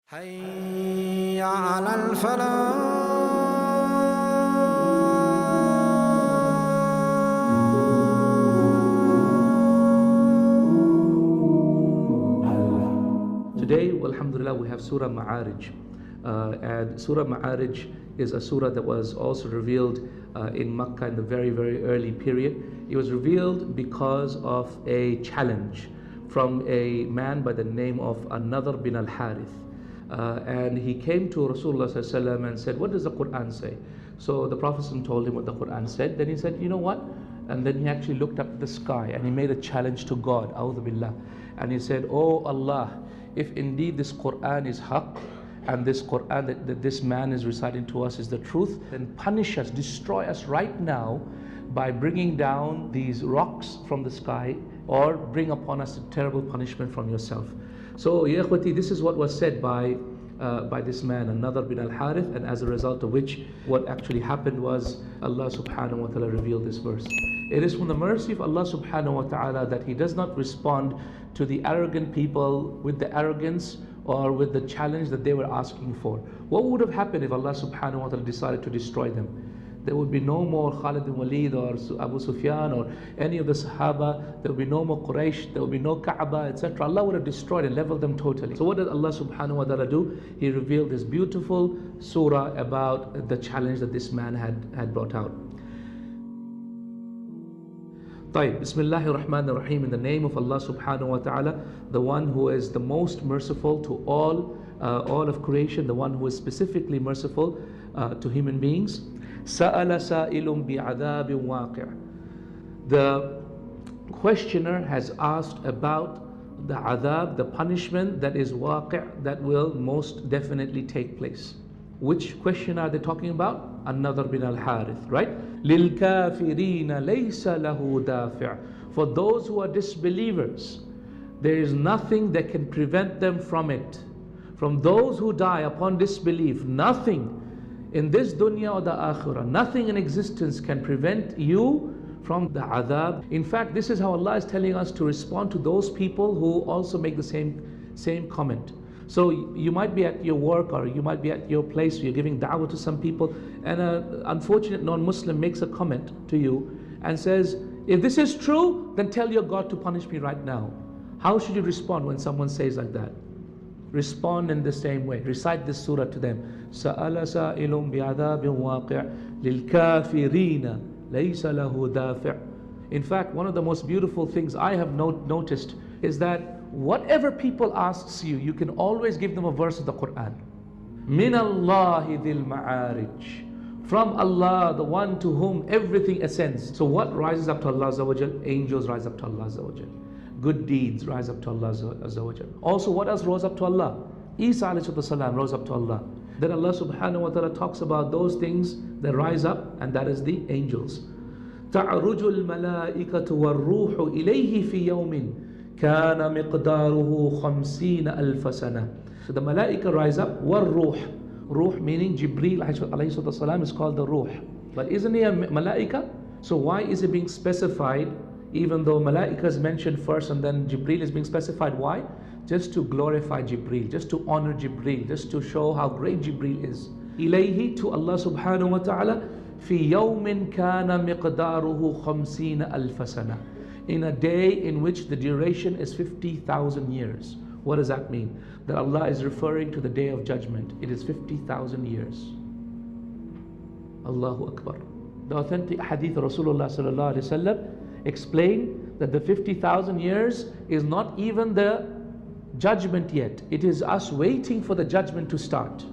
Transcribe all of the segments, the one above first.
حي على الفلاح. Today, alhamdulillah, we have Surah al-maʿārij. And Surah al-maʿārij is a surah that was also revealed in Makkah in the very, very early period. It was revealed because of a challenge from a man by the name of An-Nadhr bin al-Harith. And he came to Rasulullah ﷺ and said, what does the Quran say? So the Prophet told him what the Quran said. Then he said, you know what? And then he actually looked up at the sky and he made a challenge to God, A'udhu Billah. And he said, oh Allah, if indeed this Quran is haqq, and this Quran that this man is reciting to us is the truth, then punish us, destroy us right now by bringing down these rocks from the sky, or bring upon us a terrible punishment from yourself. So, ya ikhwati, this is what was said by this man, An-Nadhr bin al-Harith, and as a result of which, what actually happened was Allah subhanahu wa ta'ala revealed this verse. It is from the mercy of Allah subhanahu wa ta'ala that He does not respond to the arrogant people with the arrogance or with the challenge that they were asking for. What would have happened if Allah subhanahu wa ta'ala decided to destroy them? There would be no more Khalid bin Walid or Abu Sufyan or any of the Sahaba. There would be no more Quraysh. There would be no Kaaba, etc. Allah would have destroyed and leveled them totally. So what did Allah subhanahu wa ta'ala do? He revealed this beautiful surah about the challenge that this man had brought out. طيب, Bismillahir Rahmanir Rahim, in the name of Allah subhanahu wa ta'ala, the one who is the most merciful to all of creation, the one who is specifically merciful to human beings. سَأَلَ سَائِلٌ بِعَذَابٍ وَاقِعٍ. The questioner has asked about the adhab, the punishment that is waqi', that will most definitely take place. Which question are they talking about? An-Nadhr bin al-Harith, right? لِلْكَافِرِينَ لَيْسَ لَهُ دَافِعٍ. For those who are disbelievers, there is nothing that can prevent them from it. From those who die upon disbelief, nothing in this dunya or the akhirah, nothing in existence can prevent you from the adhab. In fact, this is how Allah is telling us to respond to those people who also make the same comment. So you might be at your work, or you might be at your place where you're giving da'wah to some people, and an unfortunate non-Muslim makes a comment to you and says, if this is true, then tell your God to punish me right now. How should you respond when someone says like that? Respond in the same way. Recite this surah to them. سَأَلَ سَائِلٌ بِعَذَابٍ وَاقِعٍ لِلْكَافِرِينَ لَيْسَ لَهُ دَافِعٍ. In fact, one of the most beautiful things I have noticed is that whatever people asks you, you can always give them a verse of the Quran. مِنَ اللَّهِ ذِي الْمَعَارِجِ. From Allah, the one to whom everything ascends. So what rises up to Allah Azza wa Jal? Angels rise up to Allah Azza wa Jal. Good deeds rise up to Allah Azza wa Jal. Also, what else rose up to Allah? Isa alayhi salam rose up to Allah. Then Allah subhanahu wa ta'ala talks about those things that rise up, and that is the angels. تَعْرُجُ الْمَلَائِكَةُ وَالرُّوحُ إِلَيْهِ فِي يَوْمٍ كَانَ مِقْدَارُهُ خَمْسِينَ أَلْفَ سَنَةٍ. So the malaika rise up, وَالرُّوح. Ruh meaning Jibreel alayhi salam is called the Ruh. But isn't he a malaika? So why is it being specified, even though malaika is mentioned first and then Jibreel is being specified? Why? Just to glorify Jibreel, just to honor Jibreel, just to show how great Jibreel is. إِلَيْهِ, to Allah subhanahu wa ta'ala, فِي يَوْمٍ كَانَ مِقْدَارُهُ خَمْسِينَ أَلْفَ سَنَةٍ. In a day in which the duration is 50,000 years. What does that mean? That Allah is referring to the day of judgment. It is 50,000 years. Allahu Akbar. The authentic hadith of Rasulullah sallallahu alaihi wasallam explain that the 50,000 years is not even the judgment yet. It is us waiting for the judgment to start.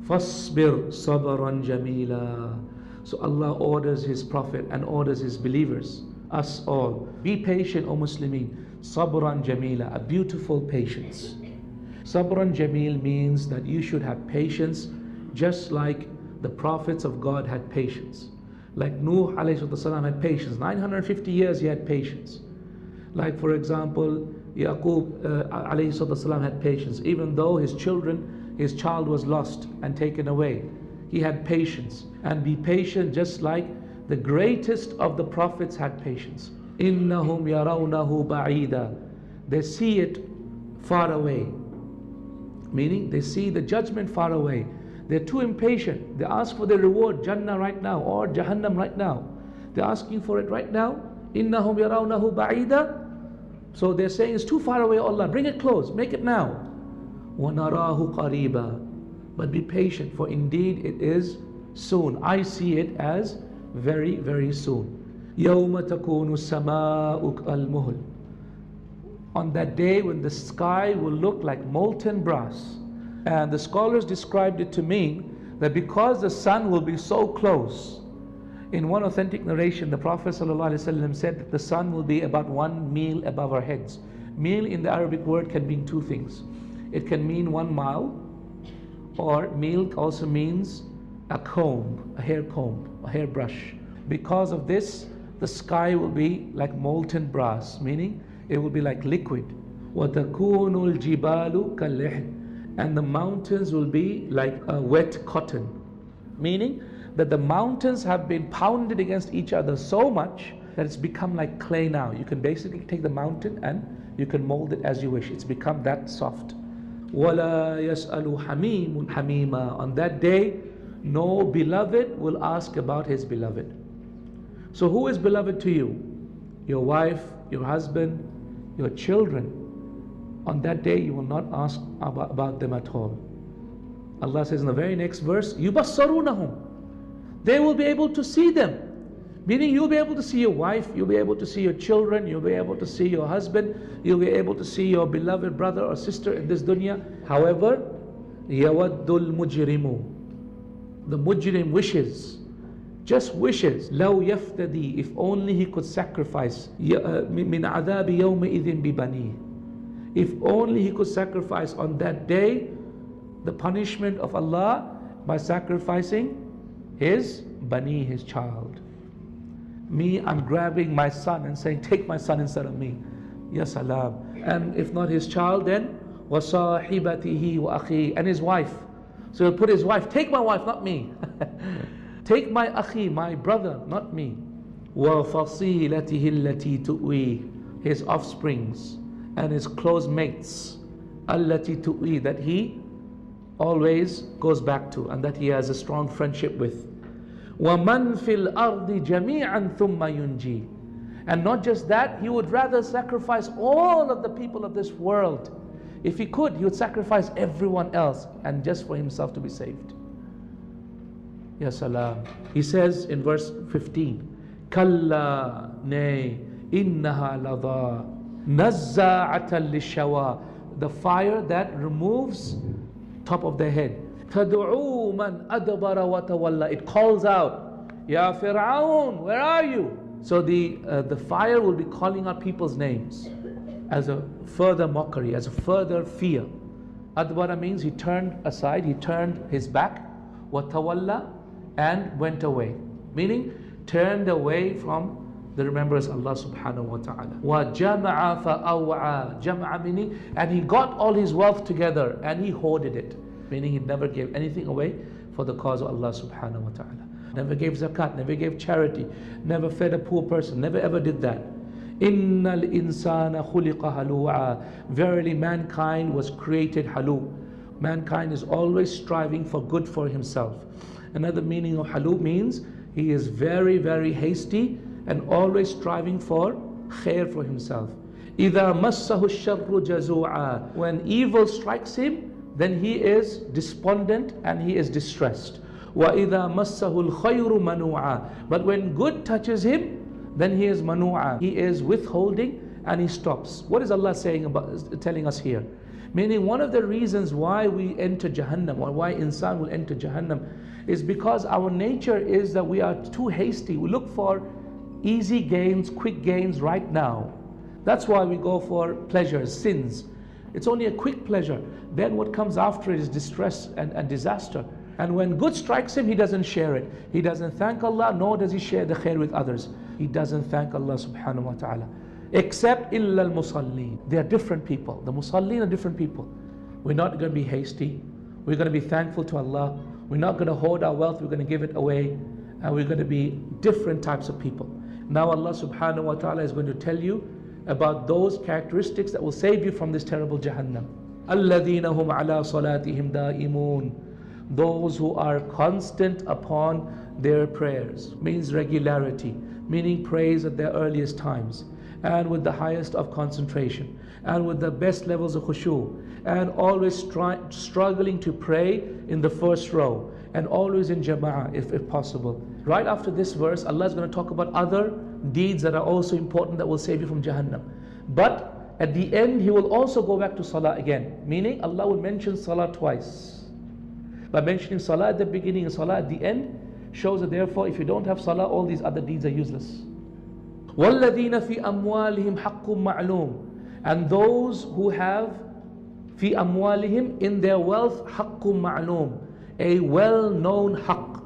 فَاصْبِرْ صَبْرًا جَمِيلًا. So Allah orders His Prophet and orders His believers, us all, be patient, O Muslimin. Sabran Jamila, a beautiful patience. Sabran Jamil means that you should have patience just like the prophets of God had patience. Like Nuh alayhi salam had patience. 950 years he had patience. Like, for example, Yaqub alayhi salam had patience. Even though his child was lost and taken away, he had patience. And be patient just like the greatest of the prophets had patience. إِنَّهُمْ يَرَوْنَهُ بَعِيدًا. They see it far away. Meaning they see the judgment far away. They're too impatient. They ask for their reward, Jannah right now or Jahannam right now. They're asking for it right now. إِنَّهُمْ يَرَوْنَهُ بَعِيدًا. So they're saying it's too far away, Allah. Bring it close. Make it now. وَنَرَاهُ قَرِيبًا. But be patient, for indeed it is soon. I see it as very, very soon. يَوْمَ تَكُونُ السَّمَاءُ كَالْمُهْلِ. On that day when the sky will look like molten brass. And the scholars described it to mean that because the sun will be so close. In one authentic narration, the Prophet ﷺ said that the sun will be about 1 mil above our heads. Mil in the Arabic word can mean two things. It can mean 1 mile, or mil also means a comb, a hair comb, a hairbrush. Because of this, the sky will be like molten brass, meaning it will be like liquid. وَتَكُونُ الْجِبَالُ كَالْإِحْنِ. And the mountains will be like a wet cotton, meaning that the mountains have been pounded against each other so much that it's become like clay now. You can basically take the mountain and you can mold it as you wish. It's become that soft. وَلَا يَسْأَلُ حَمِيمٌ حَمِيمًا. On that day, no beloved will ask about his beloved. So who is beloved to you? Your wife, your husband, your children. On that day, you will not ask about them at all. Allah says in the very next verse, يُبَصَّرُونَهُمْ. They will be able to see them. Meaning you'll be able to see your wife, you'll be able to see your children, you'll be able to see your husband, you'll be able to see your beloved brother or sister in this dunya. However, يَوَدُّ الْمُجْرِمُ. The mujrim wishes, just wishes, لَوْ يَفْتَدِي. If only he could sacrifice مِنْ عَذَابِ يَوْمَئِذٍ بِبَنِيهِ. If only he could sacrifice on that day the punishment of Allah by sacrificing his bani, his child. Me, I'm grabbing my son and saying, take my son instead of me. Ya salam. And if not his child, then وَصَاحِبَتِهِ وَأَخِيهِ. And his wife. So he'll put his wife, take my wife, not me. Take my akhi, my brother, not me. وَفَصِيلَتِهِ الَّتِي تُؤْوِي. His offsprings and his close mates, allati tu'i, that he always goes back to and that he has a strong friendship with. وَمَنْ فِي الْأَرْضِ جَمِيعًا ثُمَّ يُنْجِي. And not just that, he would rather sacrifice all of the people of this world. If he could, he would sacrifice everyone else and just for himself to be saved. Ya salam. He says in verse 15, كَلَّا نَي إِنَّهَا لَظَى نَزَّاعَةً لِلشَّوَى. The fire that removes top of the head. تَدْعُو مَنْ أَدْبَرَ وَتَوَلَّى. It calls out, Ya Fir'aun, where are you? So the fire will be calling out people's names as a further mockery, as a further fear. Adbara means he turned aside, he turned his back. وَتَوَلَّى, and went away. Meaning turned away from the remembrance of Allah subhanahu wa ta'ala. وَجَمَعَ فَأَوْعَى. Jam'a meaning, and he got all his wealth together and he hoarded it. Meaning he never gave anything away for the cause of Allah subhanahu wa ta'ala. Never gave zakat, never gave charity, never fed a poor person, never ever did that. إِنَّ الْإِنسَانَ خُلِقَ هَلُوعًا. Verily mankind was created halu. Mankind is always striving for good for himself. Another meaning of halu means he is very, very hasty and always striving for khair for himself. إِذَا مَسَّهُ الشَّرُّ جَزُوعًا. When evil strikes him, then he is despondent and he is distressed. وَإِذَا مَسَّهُ الْخَيْرُ مَنُوعًا. But when good touches him, then he is manu'a. He is withholding and he stops. What is Allah saying about, telling us here? Meaning one of the reasons why we enter Jahannam, or why insan will enter Jahannam, is because our nature is that we are too hasty. We look for easy gains, quick gains right now. That's why we go for pleasures, sins. It's only a quick pleasure. Then what comes after it is distress and disaster. And when good strikes him, he doesn't share it. He doesn't thank Allah, nor does he share the khair with others. He doesn't thank Allah subhanahu wa ta'ala. Except illa al-musallin. They are different people. The musallin are different people. We're not going to be hasty. We're going to be thankful to Allah. We're not going to hoard our wealth. We're going to give it away. And we're going to be different types of people. Now Allah subhanahu wa ta'ala is going to tell you about those characteristics that will save you from this terrible Jahannam. الَّذِينَ هُمْ عَلَى صَلَاتِهِمْ دَائِمُونَ. Those who are constant upon their prayers, means regularity, meaning praise at their earliest times, and with the highest of concentration, and with the best levels of khushu', and always struggling to pray in the first row, and always in jama'ah if possible. Right after this verse, Allah is going to talk about other deeds that are also important that will save you from Jahannam. But at the end, He will also go back to Salah again, meaning Allah will mention Salah twice. By mentioning Salah at the beginning and Salah at the end, shows that therefore if you don't have Salah, all these other deeds are useless. وَالَّذِينَ فِي أَمْوَالِهِمْ حَقٌّ مَعْلُومٌ. And those who have فِي أَمْوَالِهِمْ, in their wealth, حَقٌّ مَعْلُومٌ, a well-known haqq,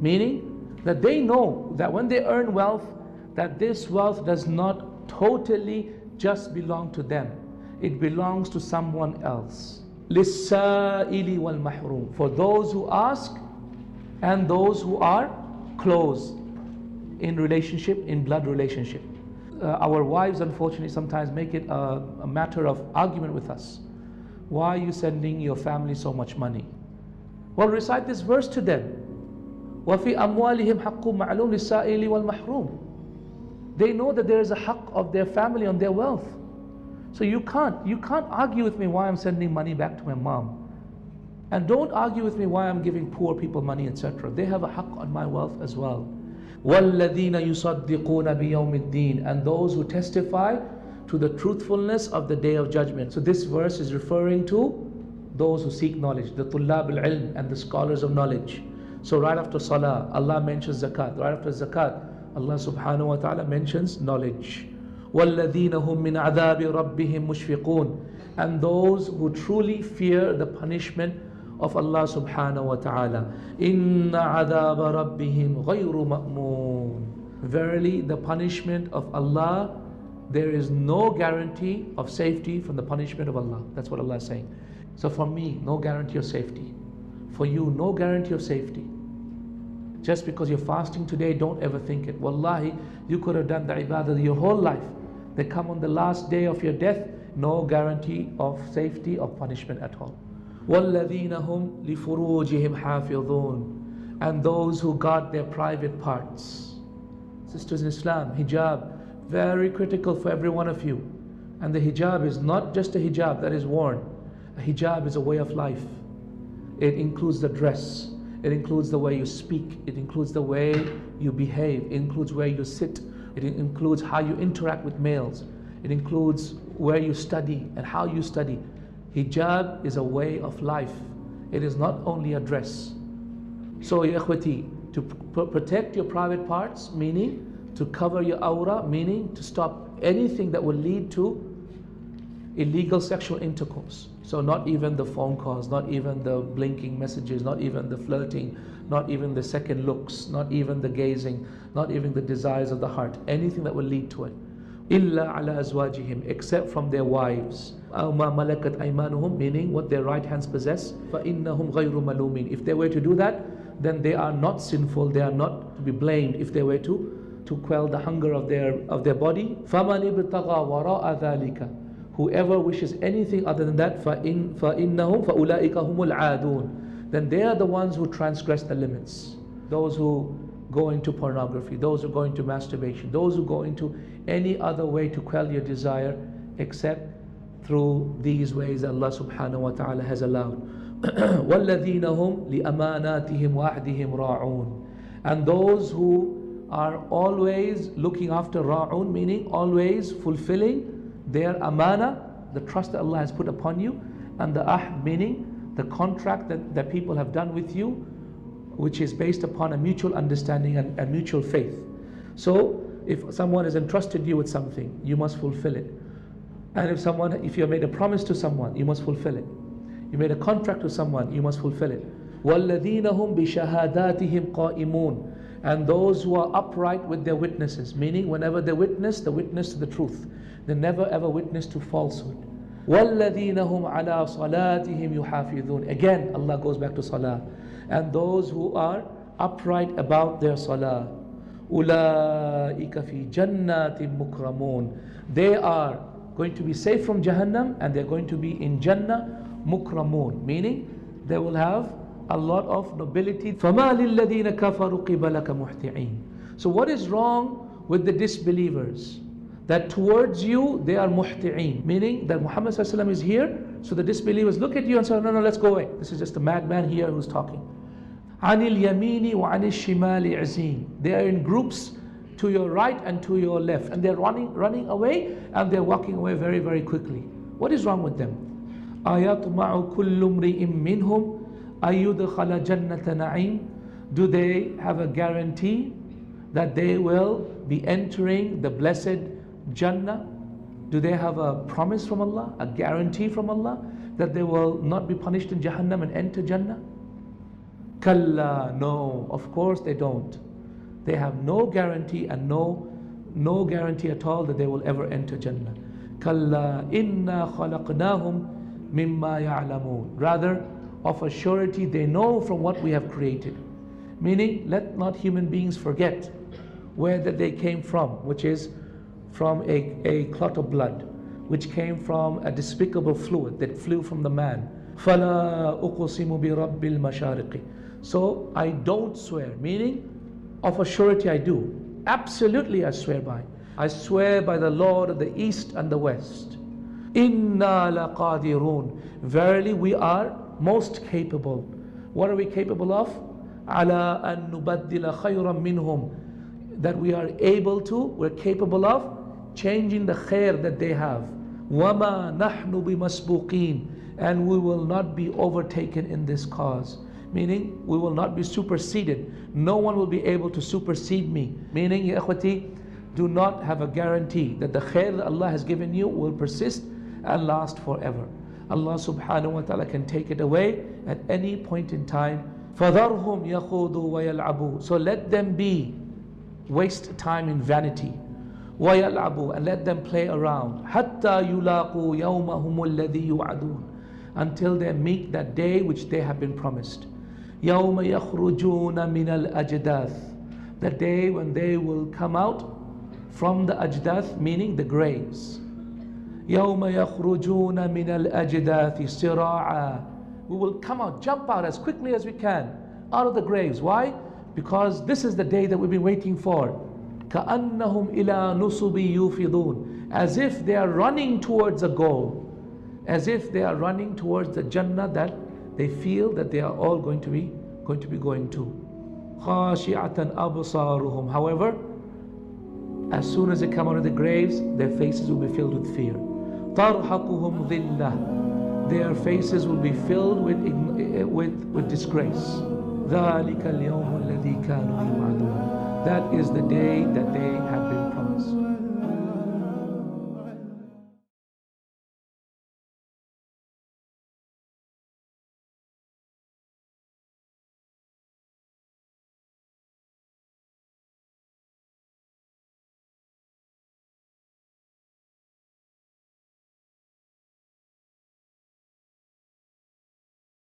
meaning that they know that when they earn wealth, that this wealth does not totally just belong to them. It belongs to someone else. لِلسَّائِلِ وَالْمَحْرُومِ, for those who ask and those who are close in relationship, in blood relationship. Our wives unfortunately sometimes make it a matter of argument with us. Why are you sending your family so much money? Well, recite this verse to them. وَفِي أَمْوَالِهِمْ حَقٌّ مَعْلُومٌ لِلسَّائِلِ وَالْمَحْرُومِ. They know that there is a haqq of their family on their wealth. So you can't argue with me why I'm sending money back to my mom. And don't argue with me why I'm giving poor people money, etc. They have a haqq on my wealth as well. وَالَّذِينَ يُصَدِّقُونَ بِيَوْمِ الدِّينِ. And those who testify to the truthfulness of the Day of Judgment. So this verse is referring to those who seek knowledge, the tullab al-ilm and the scholars of knowledge. So right after salah, Allah mentions zakat. Right after zakat, Allah subhanahu wa ta'ala mentions knowledge. وَالَّذِينَ هُمْ مِنْ عَذَابِ رَبِّهِمْ مُشْفِقُونَ. And those who truly fear the punishment of Allah subhanahu wa ta'ala. إِنَّ عَذَابَ رَبِّهِمْ غَيْرُ مَأْمُونَ. Verily the punishment of Allah, there is no guarantee of safety from the punishment of Allah. That's what Allah is saying. So for me, no guarantee of safety. For you, no guarantee of safety. Just because you're fasting today, don't ever think it. Wallahi, you could have done the ibadah your whole life. They come on the last day of your death, no guarantee of safety or punishment at all. وَالَّذِينَ هُمْ لِفُرُوجِهِمْ حَافِظُونَ. And those who guard their private parts. Sisters in Islam, hijab, very critical for every one of you. And the hijab is not just a hijab that is worn. A hijab is a way of life. It includes the dress. It includes the way you speak. It includes the way you behave. It includes where you sit. It includes how you interact with males. It includes where you study and how you study. Hijab is a way of life. It is not only a dress. So, ya ikhwati, to protect your private parts, meaning to cover your aura, meaning to stop anything that will lead to illegal sexual intercourse. So not even the phone calls, not even the blinking messages, not even the flirting, not even the second looks, not even the gazing, not even the desires of the heart, anything that will lead to it. إِلَّا عَلَى أَزْوَاجِهِمْ, except from their wives. أَوْ مَا مَلَكَتْ أَيْمَانُهُمْ, meaning what their right hands possess. فَإِنَّهُمْ غَيْرُ مَلُومِينَ. If they were to do that, then they are not sinful, they are not to be blamed if they were to quell the hunger of their body. فَمَنِ ابْتَغَى وَرَاءَ ذَلِكَ. Whoever wishes anything other than that, فَإِنَّهُمْ فَأُولَٰئِكَ هُمُ الْعَادُونَ. Then they are the ones who transgress the limits. Those who go into pornography, those who go into masturbation, those who go into any other way to quell your desire except through these ways that Allah subhanahu wa ta'ala has allowed. وَالَّذِينَ هُمْ لِأَمَانَاتِهِمْ وَعْدِهِمْ رَاعُونَ. And those who are always looking after ra'un, meaning always fulfilling their amana, the trust that Allah has put upon you, and the ahd, meaning the contract that people have done with you, which is based upon a mutual understanding and mutual faith. So if someone has entrusted you with something, you must fulfill it. And if you have made a promise to someone, you must fulfill it. You made a contract with someone, you must fulfill it. وَالَّذِينَ هُمْ بِشَهَادَاتِهِمْ قَائِمُونَ. And those who are upright with their witnesses, meaning whenever they witness to the truth. They never ever witness to falsehood. وَالَّذِينَ هُمْ عَلَى صَلَاتِهِمْ يُحَافِظُونَ. Again, Allah goes back to salah. And those who are upright about their salah. أُولَٰئِكَ فِي جَنَّاتٍ مُكْرَمُونَ. They are going to be safe from Jahannam, and they're going to be in Jannah mukramun, meaning they will have a lot of nobility. فَمَا لِلَّذِينَ كَفَرُوا قِبَلَكَ مُحْتِعِينَ. So what is wrong with the disbelievers? That towards you they are muhti'een, meaning that Muhammad ﷺ is here, so the disbelievers look at you and say, no, let's go away. This is just a madman here who's talking. عَنِ الْيَمِينِ وَعَنِ الشِّمَالِ عِزِينَ. They are in groups to your right and to your left, and they're running away, and they're walking away very, very quickly. What is wrong with them? أَيَطْمَعُ كُلُّ امْرِئٍ مِّنْهُمْ أَيُّدْخَلَ جَنَّةَ نَعِيمٍ. Do they have a guarantee that they will be entering the blessed Jannah? Do they have a promise from Allah, a guarantee from Allah that they will not be punished in Jahannam and enter Jannah? Kalla, no, of course they don't. They have no guarantee, and no guarantee at all that they will ever enter Jannah. Kalla inna khalaqnahum mimma ya'lamun. Rather, of a surety they know from what we have created. Meaning, let not human beings forget where that they came from, which is from a clot of blood, which came from a despicable fluid that flew from the man. فَلَا أُقْسِمُ بِرَبِّ الْمَشَارِقِ. So I don't swear, meaning of a surety I do. Absolutely I swear by. I swear by the Lord of the East and the West. إِنَّا لَقَادِرُونَ. Verily we are most capable. What are we capable of? عَلَىٰ أَن نُبَدِّلَ خَيْرًا مِّنْهُمْ. That we are able to, we're capable of changing the khair that they have. وَمَا نَحْنُ بِمَسْبُوقِينَ. And we will not be overtaken in this cause. Meaning, we will not be superseded. No one will be able to supersede me. Meaning, ya ikhwati, do not have a guarantee that the khair that Allah has given you will persist and last forever. Allah subhanahu wa ta'ala can take it away at any point in time. فَذَرْهُمْ يَخُوضُوا وَيَلْعَبُوا. So let them be, waste time in vanity. وَيَلْعَبُوا. And let them play around. حَتَّى يُلَاقُوا يَوْمَهُمُ الَّذِي يُوعَدُونَ. Until they meet that day which they have been promised. يَوْمَ يَخْرُجُونَ مِنَ الْأَجْدَاثِ. The day when they will come out from the ajdath, meaning the graves. يَوْمَ يَخْرُجُونَ مِنَ الْأَجْدَاثِ سِرَاعًا. We will come out, jump out as quickly as we can out of the graves. Why? Because this is the day that we've been waiting for. كَأَنَّهُمْ إِلَى نُصُبِ يُوفِضُونَ. As if they are running towards a goal. As if they are running towards the Jannah that they feel that they are all going to be going to. خَاشِعَةً أَبْصَارُهُمْ. However, as soon as they come out of the graves, their faces will be filled with fear. تَرْحَقُهُمْ ذِلَّةٌ. Their faces will be filled with disgrace. ذَلِكَ الْيَوْمُ الَّذِي كَانُوا يُوعَدُونَ. That is the day that they